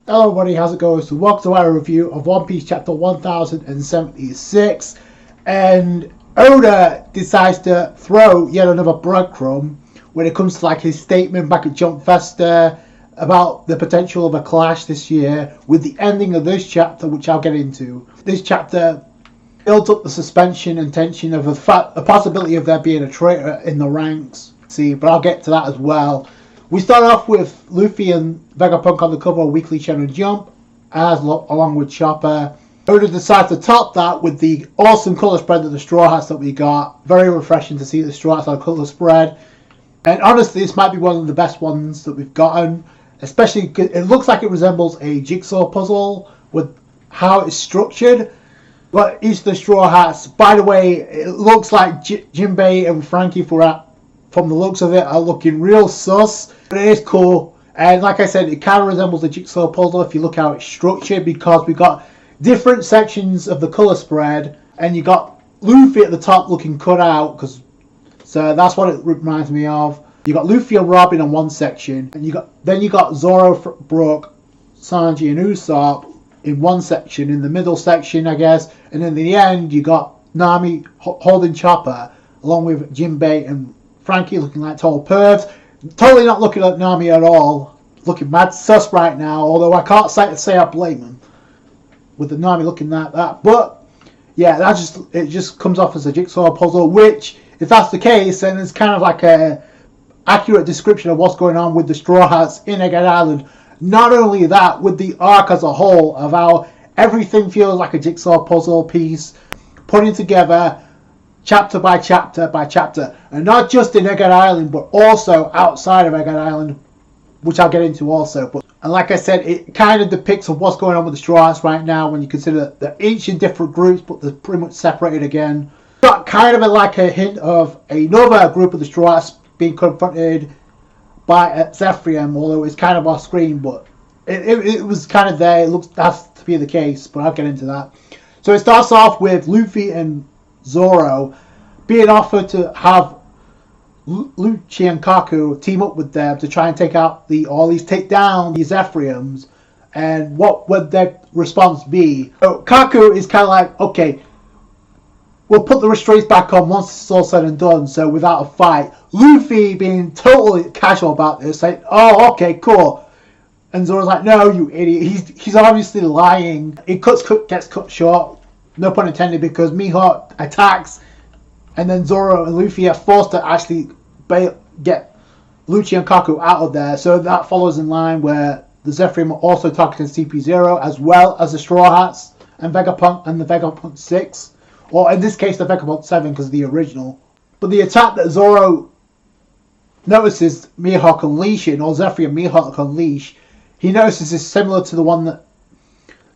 Hello everybody, how's it going? So welcome to our review of One Piece chapter 1076. And Oda decides to throw yet another breadcrumb when it comes to like his statement back at Jump Festa about the potential of a clash this year with the ending of this chapter, which I'll get into. This chapter builds up the suspension and tension of a possibility of there being a traitor in the ranks. But I'll get to that as well. We start off with Luffy and Vegapunk on the cover of Weekly Shonen Jump, along with Chopper. Oda decides to top that with the awesome colour spread of the Straw Hats that we got. Very refreshing to see the Straw Hats on a colour spread. And honestly, this might be one of the best ones that we've gotten. Especially, it looks like it resembles a jigsaw puzzle with how it's structured. But each of the Straw Hats, by the way, it looks like Jinbei and Frankie from the looks of it are looking real sus, but it is cool. And like I said, it kind of resembles a jigsaw puzzle if you look how it's structured, because we got different sections of the colour spread, and you got Luffy at the top looking cut out, so that's what it reminds me of. You got Luffy and Robin on one section, and you got Zoro, Brook, Sanji and Usopp in one section, in the middle section I guess, and in the end you got Nami holding Chopper along with Jinbei and Frankie looking like tall pervs. Totally not looking like Nami at all. Looking mad sus right now, although I can't say I blame him with the Nami looking like that. But yeah, it just comes off as a jigsaw puzzle, which if that's the case, then it's kind of like a accurate description of what's going on with the Straw Hats in Egghead Island. Not only that, with the arc as a whole of how everything feels like a jigsaw puzzle piece putting together chapter by chapter by chapter, and not just in Egghead Island but also outside of Egghead Island, which I'll get into also. And like I said, it kind of depicts of what's going on with the Straw Hats right now when you consider that they're each in different groups but they're pretty much separated again. Got kind of like a hint of another group of the Straw Hats being confronted by Seraphim, although it's kind of off screen, but it was kind of there. It looks that's to be the case, but I'll get into that. So it starts off with Luffy and Zoro being offered to have Lucci and Kaku team up with them to try and take down the Zephyrims. And what would their response be? So Kaku is kind of like, okay, we'll put the restraints back on once it's all said and done, so without a fight. Luffy being totally casual about this, saying, oh, okay, cool. And Zoro's like, no, you idiot. He's obviously lying. It gets cut short. No pun intended, because Mihawk attacks, and then Zoro and Luffy are forced to actually get Lucci and Kaku out of there. So that follows in line where the Zephyrim are also targeting CP0 as well as the Straw Hats and Vegapunk and the Vegapunk 6. Or in this case, the Vegapunk 7 because of the original. But the attack that Zoro notices Mihawk unleashing, or Zephyr Mihawk unleash, he notices is similar to the one that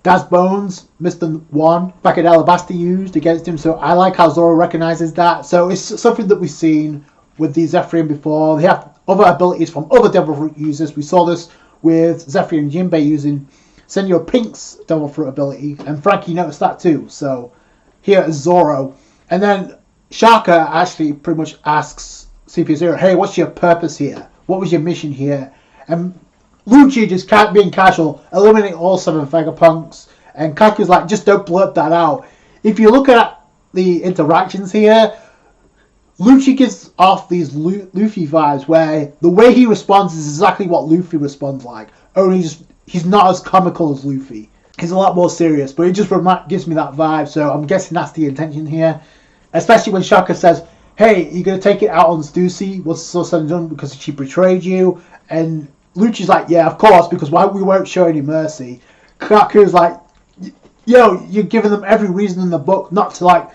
Daz Bones, Mr. 1, back at Elbaf used against him. So I like how Zoro recognizes that. So it's something that we've seen with the Zephyrim before. They have other abilities from other Devil Fruit users. We saw this with Zephyr and Jinbei using Senor Pink's Devil Fruit ability, and Frankie noticed that too. So here is Zoro. And then Shaka actually pretty much asks CP0, hey, what's your purpose here? What was your mission here? And Lucci just being casual, eliminating all 7 Vegapunks, and Kaku's like, just don't blurt that out. If you look at the interactions here, Lucci gives off these Luffy vibes where the way he responds is exactly what Luffy responds like, only he's not as comical as Luffy. He's a lot more serious, but it just gives me that vibe, so I'm guessing that's the intention here. Especially when Shaka says, hey, you're going to take it out on Stussy once it's all said and done because she betrayed you, and Lucci's like, yeah, of course, because we won't show any mercy. Kaku's like, yo, you're giving them every reason in the book not to like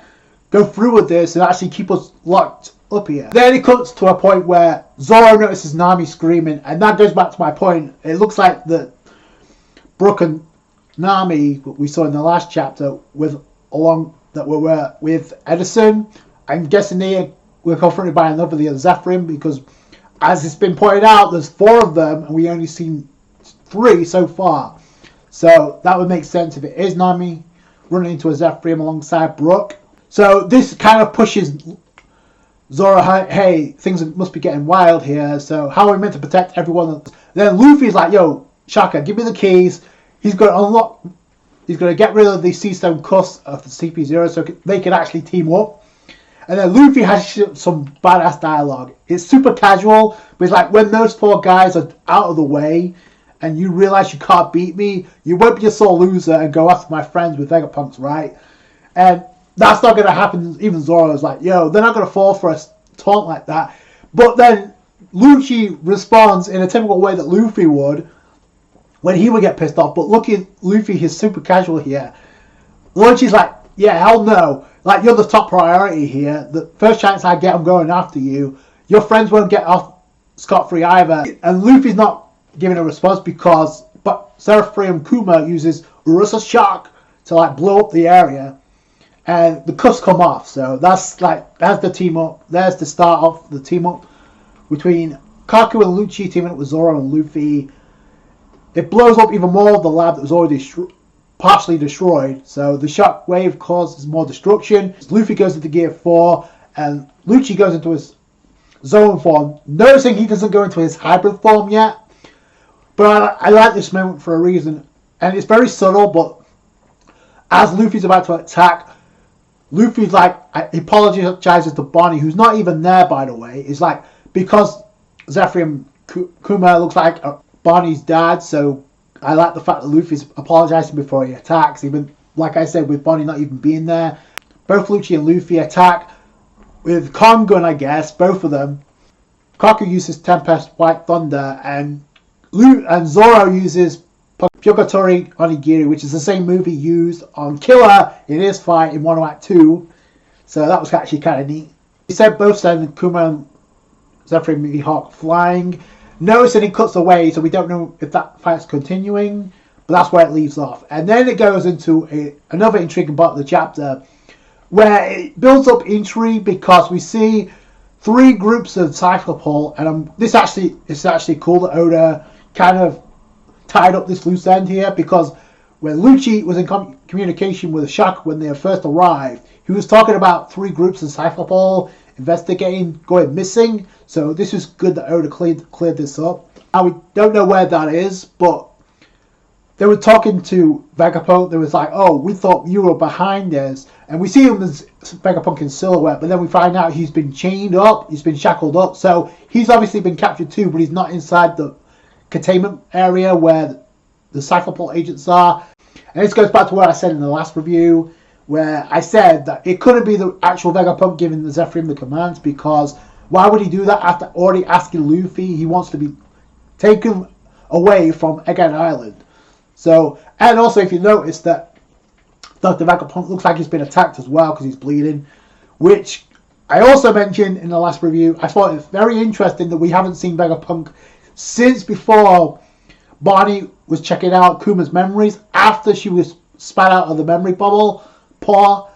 go through with this and actually keep us locked up here. Then it comes to a point where Zoro notices Nami screaming, and that goes back to my point. It looks like the Brook and Nami we saw in the last chapter with Edison. I'm guessing they were confronted by another of the other Zephyrim, because as it's been pointed out, there's 4 of them, and we only seen 3 so far. So that would make sense if it is Nami running into a Zephyrim alongside Brook. So this kind of pushes Zoro, hey, things must be getting wild here. So how are we meant to protect everyone? Then Luffy's like, yo, Shaka, give me the keys. he's going to unlock. He's going to get rid of the Seastone cuss of the CP0 so they can actually team up. And then Luffy has some badass dialogue. It's super casual, but it's like when those 4 guys are out of the way and you realise you can't beat me, you won't be a sore loser and go after my friends with Vegapunks, right? And that's not going to happen. Even Zoro's like, yo, they're not going to fall for a taunt like that. But then Lucci responds in a typical way that Luffy would when he would get pissed off. But look at Luffy, he's super casual here. Lucci's like, yeah, hell no. Like, you're the top priority here. The first chance I get, I'm going after you. Your friends won't get off scot-free either. And Luffy's not giving a response because Seraphim Kuma uses Urusa Shock to like blow up the area. And the cuffs come off. So that's the team up. There's the start of the team up between Kaku and Lucci teaming up with Zoro and Luffy. It blows up even more of the lab that was already partially destroyed. So the shock wave causes more destruction. Luffy goes into Gear 4 and Lucci goes into his zone form. Noticing he doesn't go into his hybrid form yet. But I like this moment for a reason. And it's very subtle, but as Luffy's about to attack, Luffy's like, he apologizes to Bonnie, who's not even there, by the way. It's like, because Seraphim Kuma looks like Bonnie's dad, so I like the fact that Luffy's apologizing before he attacks, even, like I said, with Bonnie not even being there. Both Lucci and Luffy attack with Calm Gun, I guess, both of them. Kaku uses Tempest White Thunder, and Zoro uses Pyogatori Onigiri, which is the same move he used on Killer in his fight in Wano Act 2. So that was actually kind of neat. He said both send Kuma and Seraphim Mihawk flying. Noticing he cuts away, so we don't know if that fight's continuing, but that's where it leaves off. And then it goes into another intriguing part of the chapter, where it builds up intrigue because we see 3 groups of Cyclopole, and it's actually cool that Oda kind of tied up this loose end here, because when Lucci was in communication with the Shock when they first arrived, he was talking about 3 groups of Cyclopole investigating, going missing. So this is good that Oda cleared this up. Now we don't know where that is, but they were talking to Vegapunk. They was like, oh, we thought you were behind this. And we see him as Vegapunk in silhouette, but then we find out he's been chained up, he's been shackled up. So he's obviously been captured too, but he's not inside the containment area where the Cyclopole agents are. And this goes back to what I said in the last review, where I said that it couldn't be the actual Vegapunk giving the Seraphim the commands, because why would he do that after already asking Luffy? He wants to be taken away from Egghead Island. So, and also if you notice that Dr. Vegapunk looks like he's been attacked as well because he's bleeding, which I also mentioned in the last review. I thought it's very interesting that we haven't seen Vegapunk since before Bonnie was checking out Kuma's memories, after she was spat out of the memory bubble paw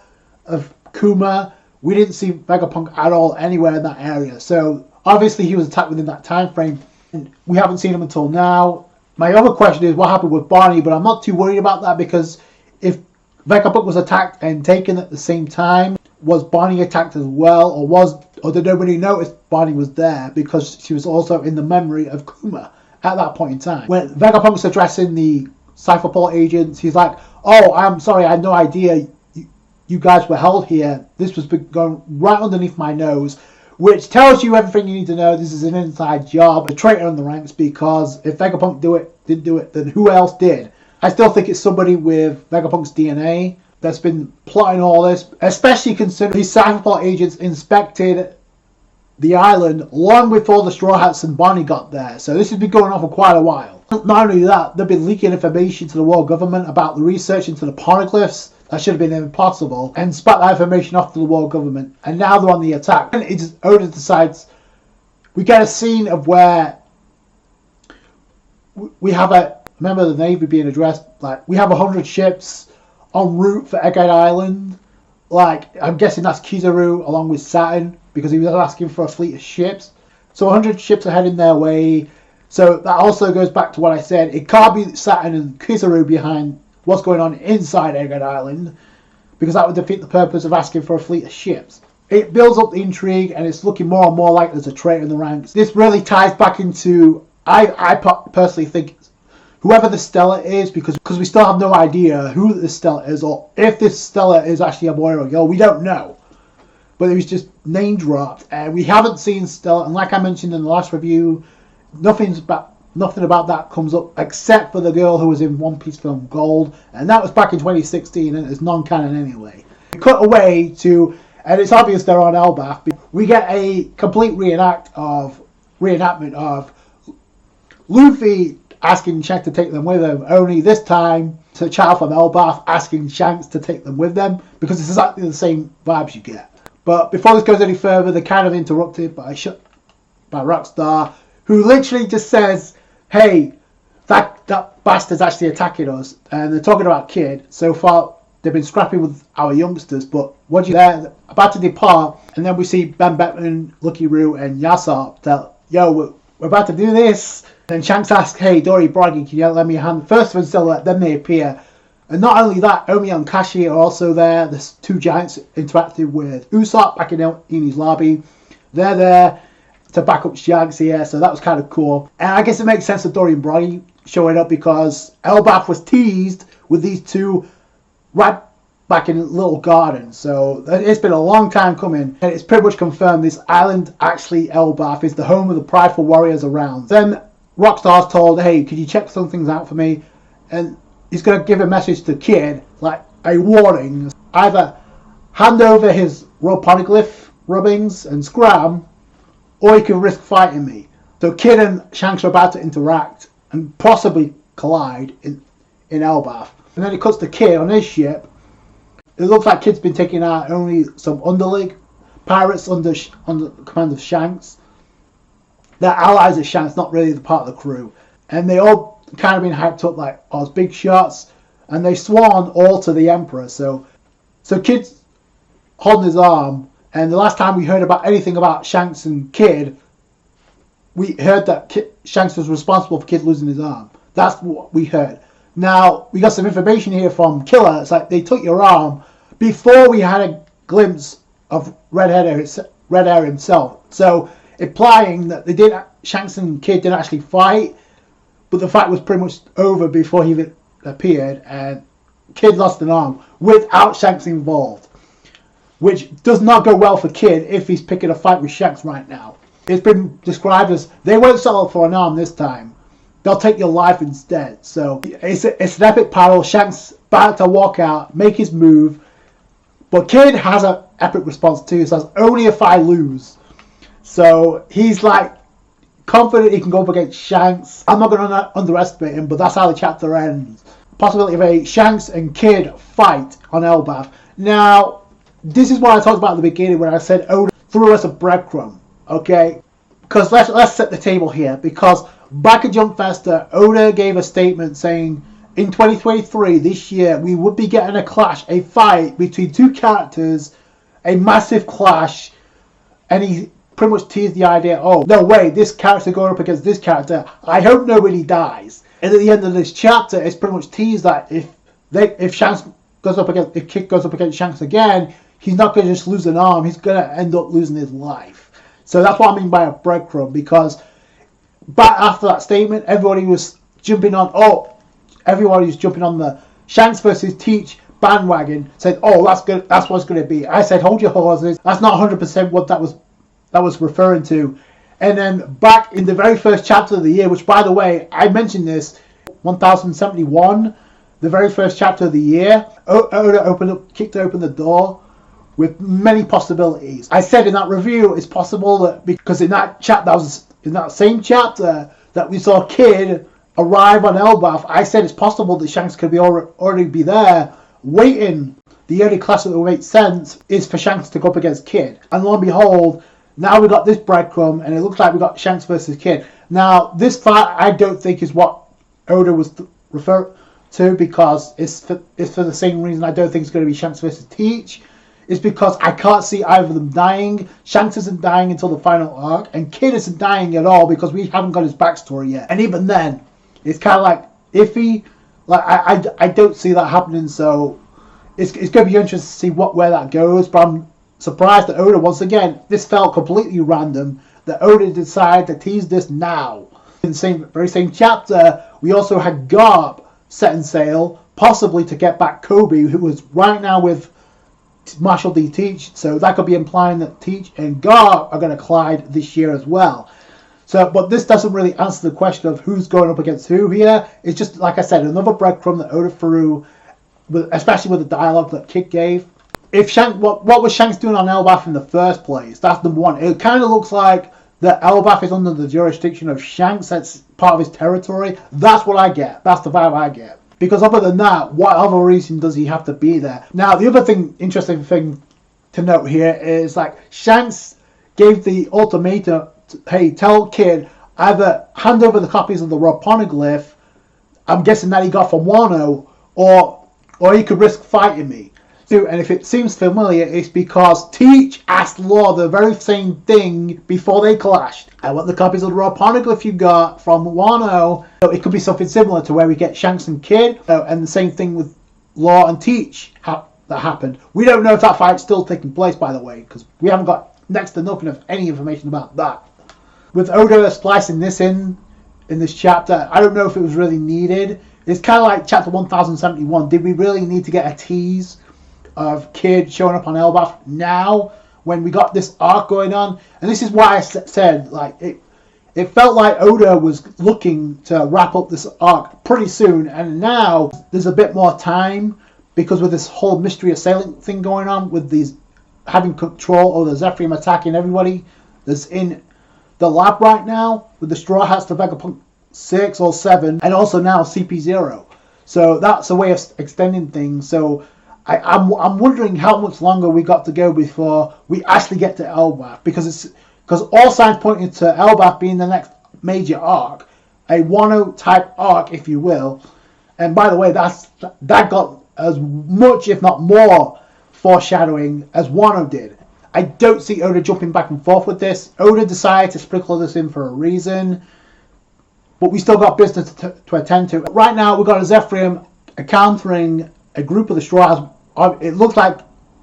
of Kuma. We didn't see Vegapunk at all anywhere in that area. So obviously he was attacked within that time frame, and we haven't seen him until now. My other question is what happened with Bonnie, but I'm not too worried about that, because if Vegapunk was attacked and taken at the same time, was Bonnie attacked as well, or did nobody notice Bonnie was there because she was also in the memory of Kuma at that point in time? When Vegapunk's addressing the Cypherpole agents, he's like, oh, I'm sorry, I had no idea you guys were held here. This was going right underneath my nose, which tells you everything you need to know. This is an inside job, a traitor in the ranks, because if Vegapunk didn't do it, then who else did? I still think it's somebody with Vegapunk's DNA that's been plotting all this, especially considering these Cypherpole agents inspected the island long before the Straw Hats and Bonnie got there. So this has been going on for quite a while. Not only that, they've been leaking information to the world government about the research into the poneglyphs. That should have been impossible, and spat that information off to the world government. And now they're on the attack. And Oda decides, we get a scene of where we have a member of the Navy being addressed, like, we have 100 ships en route for Egghead Island. Like, I'm guessing that's Kizaru along with Saturn, because he was asking for a fleet of ships. So 100 ships are heading their way. So that also goes back to what I said. It can't be Saturn and Kizaru behind what's going on inside Egghead Island, because that would defeat the purpose of asking for a fleet of ships. It builds up the intrigue, and it's looking more and more like there's a traitor in the ranks. This really ties back into, I personally think, whoever the Stella is, because we still have no idea who this Stella is, or if this Stella is actually a boy or a girl. We don't know. But it was just name dropped, and we haven't seen Stella. And like I mentioned in the last review, nothing about that comes up except for the girl who was in One Piece film Gold, and that was back in 2016, and it's non-canon anyway. We cut away to, and it's obvious they're on Elbaf. We get a complete reenactment of Luffy asking Shanks to take them with him, only this time it's a child from Elbaf asking Shanks to take them with them, because it's exactly the same vibes you get. But before this goes any further, they're kind of interrupted by Rockstar, who literally just says, hey, that bastard's actually attacking us, and they're talking about Kid. So far they've been scrapping with our youngsters, but what you there about to depart, and then we see Ben Beckman, Lucky Roo, and Yasop tell, yo, we're about to do this. Then Shanks asks, hey, Dory Braggy, can you lend me a hand? First one still then they appear. And not only that, Omi and Kashi are also there. There's two giants interacting with Usopp back in Eni's lobby. They're there to back up Shanks here, so that was kind of cool. And I guess it makes sense that Dory and Braggy showing up, because Elbaf was teased with these two right back in Little Garden. So it's been a long time coming, and it's pretty much confirmed this island, actually Elbaf, is the home of the prideful warriors around. Then Rockstar's told, hey, could you check some things out for me? And he's going to give a message to Kid, like a warning. Either hand over his poneglyph rubbings and scram, or he can risk fighting me. So Kid and Shanks are about to interact and possibly collide in Elbaf. And then it cuts to Kid on his ship. It looks like Kid's been taking out only some underling pirates under command of Shanks. They're allies of Shanks, not really the part of the crew. And they all kind of been hyped up like as big shots, and they sworn all to the Emperor. So Kid's holding his arm, and the last time we heard about anything about Shanks and Kid, we heard that Shanks was responsible for Kid losing his arm. That's what we heard. Now we got some information here from Killer. It's like they took your arm before we had a glimpse of Red Hair himself. So implying that Shanks and Kid didn't actually fight, but the fight was pretty much over before he appeared, and Kid lost an arm without Shanks involved, which does not go well for Kid if he's picking a fight with Shanks right now. It's been described as they won't settle for an arm this time. They'll take your life instead. So it's an epic battle. Shanks about to walk out, make his move, but Kid has an epic response too. He says, only if I lose. So he's like confident he can go up against Shanks. I'm not going to underestimate him, but that's how the chapter ends. Possibility of a Shanks and Kid fight on Elbaf. Now, this is what I talked about at the beginning when I said Oda threw us a breadcrumb. Okay? Because let's set the table here. Because back at Jump Festa, Oda gave a statement saying in 2023, this year, we would be getting a fight between two characters, a massive clash, and he pretty much teased the idea, oh, no way, this character going up against this character, I hope nobody dies. And at the end of this chapter, it's pretty much teased that if Kid goes up against Shanks again, he's not going to just lose an arm, he's going to end up losing his life. So that's what I mean by a breadcrumb, because back after that statement, everybody was jumping on the Shanks versus Teach bandwagon, said, oh, that's good, that's what it's going to be. I said, hold your horses, that's not 100% what that was referring to. And then back in the very first chapter of the year, which by the way, I mentioned this, 1071, the very first chapter of the year, Oda kicked open the door with many possibilities. I said in that review, it's possible that because in that same chapter that we saw Kid arrive on Elbaf, I said it's possible that Shanks could already be there waiting. The only clash that will make sense is for Shanks to go up against Kid. And lo and behold, now we got this breadcrumb, and it looks like we got Shanks versus Kid. Now, this fight I don't think is what Oda was referring to, because it's for the same reason I don't think it's going to be Shanks versus Teach. It's because I can't see either of them dying. Shanks isn't dying until the final arc, and Kid isn't dying at all because we haven't got his backstory yet. And even then, it's kind of like iffy. Like I don't see that happening. So it's going to be interesting to see where that goes. But I'm surprised that Oda, once again, this felt completely random, that Oda decided to tease this now. In the very same chapter, we also had Garp setting sail, possibly to get back Kobe, who was right now with Marshall D. Teach. So that could be implying that Teach and Garp are going to collide this year as well. So, but this doesn't really answer the question of who's going up against who here. It's just, like I said, another breadcrumb that Oda threw, especially with the dialogue that Kid gave. If Shanks, what was Shanks doing on Elbaf in the first place? That's number one. It kind of looks like that Elbaf is under the jurisdiction of Shanks. That's part of his territory. That's what I get. That's the vibe I get. Because other than that, what other reason does he have to be there? Now, the other interesting thing to note here is like Shanks gave the ultimatum, hey, tell Kid, either hand over the copies of the Raponeglyph, I'm guessing that he got from Wano, or he could risk fighting me. And if it seems familiar, it's because Teach asked Law the very same thing before they clashed. I want the copies of the Raponeglyph you got from Wano. So it could be something similar to where we get Shanks and Kid, and the same thing with Law and Teach that happened. We don't know if that fight's still taking place, by the way, because we haven't got next to nothing of any information about that. With Oda splicing this in this chapter, I don't know if it was really needed. It's kind of like chapter 1071. Did we really need to get a tease of Kid showing up on Elbaf now when we got this arc going on? And this is why I said, like, it felt like Oda was looking to wrap up this arc pretty soon, and now there's a bit more time because with this whole mystery assailant thing going on, with these having control over the Seraphim attacking everybody that's in the lab right now, with the Straw Hats, the Vegapunk 6 or 7, and also now CP0. So that's a way of extending things. So I'm wondering how much longer we got to go before we actually get to Elbaf, because all signs pointing to Elbaf being the next major arc, a Wano type arc, if you will. And by the way, that got as much, if not more, foreshadowing as Wano did. I don't see Oda jumping back and forth with this. Oda decided to sprinkle this in for a reason, but we still got business to attend to. Right now, we've got a Seraphim encountering a group of the Straw Hats. It looks like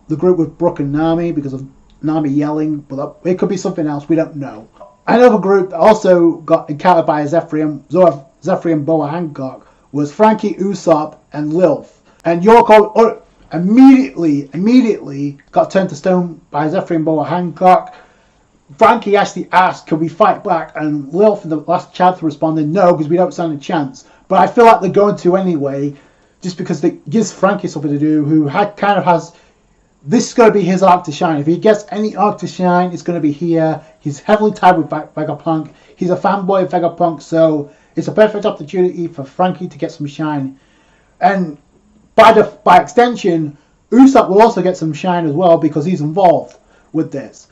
the group with Brook and Nami because of Nami yelling, but it could be something else. We don't know. Another group that also got encountered by a Seraphim Boa Hancock was Frankie, Usopp, and Lilith. And Yoko immediately got turned to stone by Seraphim Boa Hancock. Frankie actually asked, can we fight back? And Lilith in the last chapter responded, no, because we don't stand a chance. But I feel like they're going to anyway, just because it gives Frankie something to do, who has... This is going to be his arc to shine. If he gets any arc to shine, it's going to be here. He's heavily tied with Vegapunk. He's a fanboy of Vegapunk, so it's a perfect opportunity for Frankie to get some shine. And by extension, Usopp will also get some shine as well because he's involved with this.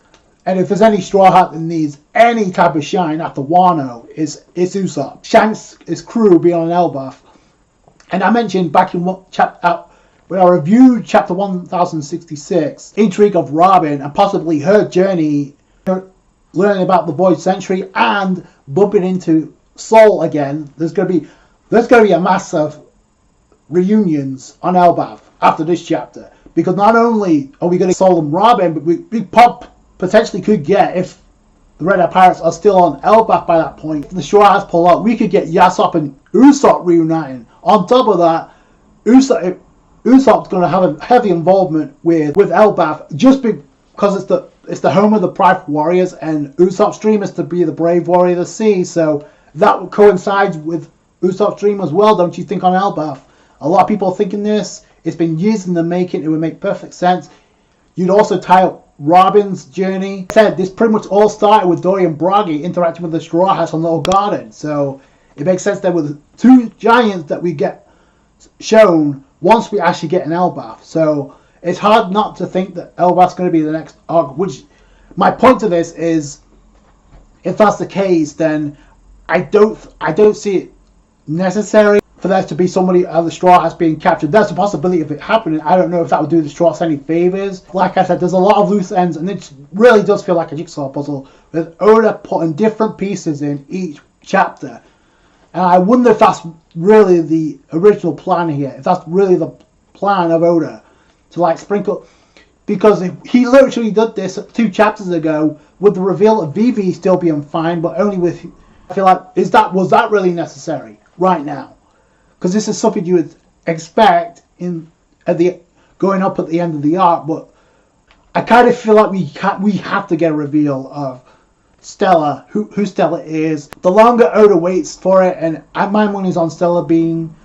And if there's any Straw Hat that needs any type of shine after Wano, it's Usopp. Shanks' crew being on Elbaf. And I mentioned back in when I reviewed chapter 1066, intrigue of Robin and possibly her journey, learning about the Void Century and bumping into Soul again. There's going to be a mass of reunions on Elbaf after this chapter, because not only are we going to Soul and Robin, but we potentially could get, if the Red Eye Pirates are still on Elbaf by that point, the Straw Hats pull out, we could get Yasopp and Usopp reuniting. On top of that, Usopp's going to have a heavy involvement with Elbaf, just because it's the home of the Pride Warriors, and Usopp's dream is to be the brave warrior of the sea, so that coincides with Usopp's dream as well, don't you think, on Elbaf? A lot of people are thinking this. It's been years in the making. It would make perfect sense. You'd also tie up Robin's journey. This pretty much all started with Dory and Bragi interacting with the Straw Hats on Little Garden, so it makes sense that with two giants that we get shown once we actually get an Elbaf. So it's hard not to think that Elbaf's going to be the next arc, which my point to this is, if that's the case, then I don't see it necessary for there to be somebody of the Straw Hats being captured. There's a possibility of it happening. I don't know if that would do the Straw Hats any favors. Like I said, there's a lot of loose ends, and it really does feel like a jigsaw puzzle with Oda putting different pieces in each chapter. And I wonder if that's really the original plan here, if that's really the plan of Oda, to like sprinkle, because he literally did this 2 chapters ago with the reveal of Vivi still being fine, but only with I feel like, was that really necessary right now? Because this is something you would expect going up at the end of the arc, but I kind of feel like we have to get a reveal of Stella, who Stella is. The longer Oda waits for it, and my money's on Stella being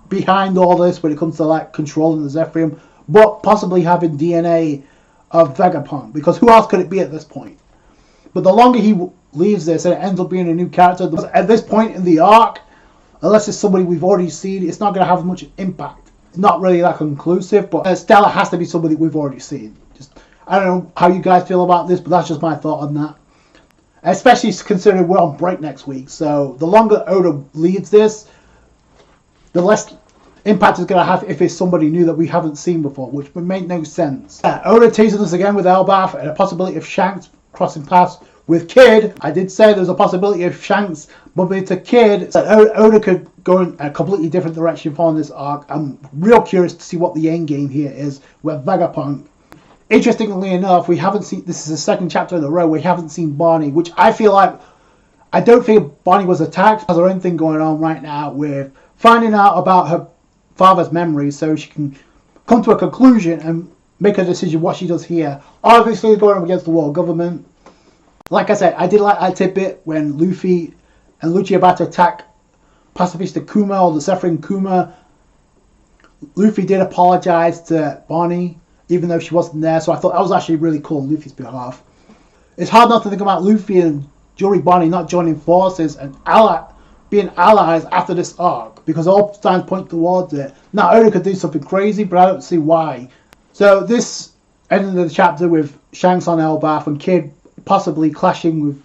behind all this when it comes to like controlling the Seraphim, but possibly having DNA of Vegapunk, because who else could it be at this point? But the longer he leaves this and it ends up being a new character, at this point in the arc, unless it's somebody we've already seen, it's not going to have much impact. It's not really that conclusive, but Stella has to be somebody we've already seen. I don't know how you guys feel about this, but that's just my thought on that. Especially considering we're on break next week, so the longer Oda leaves this, the less impact it's going to have if it's somebody new that we haven't seen before, which would make no sense. Oda teasing us again with Elbaf and a possibility of Shanks crossing paths with Kid. I did say there's a possibility of Shanks bumping into Kid, so Oda could go in a completely different direction for this arc. I'm real curious to see what the end game here is with Vegapunk. Interestingly enough, we haven't seen, this is the second chapter in a row, we haven't seen Barney, which I feel like, I don't think Barney was attacked. Has her own thing going on right now with finding out about her father's memories so she can come to a conclusion and make a decision what she does here. Obviously going up against the world government. Like I said, I did like that tidbit when Luffy and Lucci are about to attack Pacifista Kuma or the Seraphim Kuma. Luffy did apologize to Barney, even though she wasn't there, so I thought that was actually really cool on Luffy's behalf. It's hard not to think about Luffy and Juri Barney not joining forces and being allies after this arc, because all signs point towards it. Now Oda could do something crazy, but I don't see why. So this ending of the chapter with Shanks on Elbaf and Kid possibly clashing with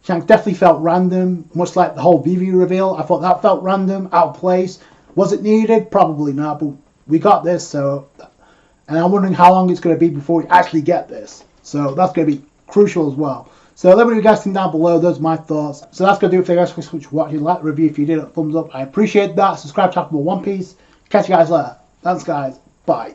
Shanks definitely felt random, much like the whole Vivi reveal. I thought that felt random, out of place. Was it needed? Probably not, but we got this, so... And I'm wondering how long it's going to be before we actually get this. So that's going to be crucial as well. So let me know what you guys think down below. Those are my thoughts. So that's going to do it for you guys. Thanks for watching. Like the review if you did. A thumbs up. I appreciate that. Subscribe to One Piece. Catch you guys later. Thanks guys. Bye.